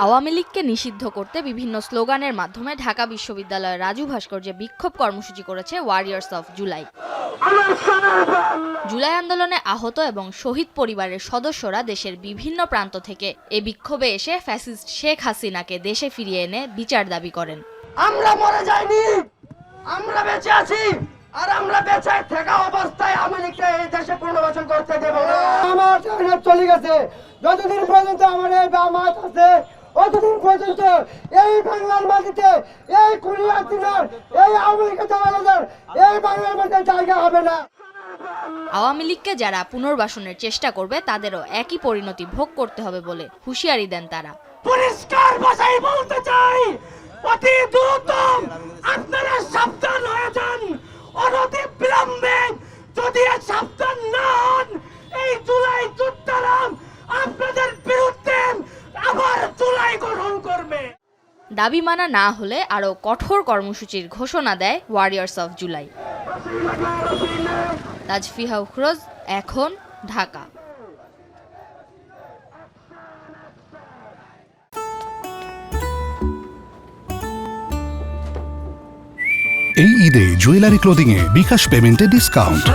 আওয়ামী লীগকে নিষিদ্ধ করতে বিভিন্ন স্লোগানের মাধ্যমে ঢাকা বিশ্ববিদ্যালয়ের রাজু ভাস্কর্যে বিক্ষোভ কর্মসূচি করেছে ওয়ারিয়র্স অফ জুলাই। জুলাই আন্দোলনে আহত এবং শহীদ পরিবারের সদস্যরা দেশের বিভিন্ন প্রান্ত থেকে এ বিক্ষোভে এসে ফ্যাসিস্ট শেখ হাসিনাকে দেশে ফিরিয়ে এনে বিচার দাবি করেন। আমরা মরে যাইনি, আমরা বেঁচে আছি, আর আমরা বেঁচে থাকা অবস্থায় আমেরিকা এই দেশে পুনর্বাসন করতে দেব না। আমার জায়গা চলে গেছে, যতদিন পর্যন্ত আমার এই বামাত আছে অতদিন পর্যন্ত এই বাংলার মাটিতে এই কুড়িয়া দিনের এই আমেরিকা জামানার এই বাংলার মধ্যে জায়গা হবে না। আওয়ামী লীগকে যারা পুনর্বাসনের চেষ্টা করবে তাদেরও একই পরিণতি ভোগ করতে হবে বলে হুঁশিয়ারি দেন তারা। পরিষ্কার ভাষায় বলতে চাই, অতি দ্রুত আপনারা সাবধান হয়ে যান। অনতি বিলম্বে যদি সাবধান না হন, এই জুলাই যোদ্ধারা আপনাদের বিরুদ্ধে আবার জুলাই গঠন করবে। দাবি মানা না হলে আরও কঠোর কর্মসূচির ঘোষণা দেয় ওয়ারিয়র্স অফ জুলাই। তাজফিহা উখরোজ, এখন, ঢাকা। এই ঈদে জুয়েলারি ক্লোদিং এ বিকাশ পেমেন্টে ডিসকাউন্ট।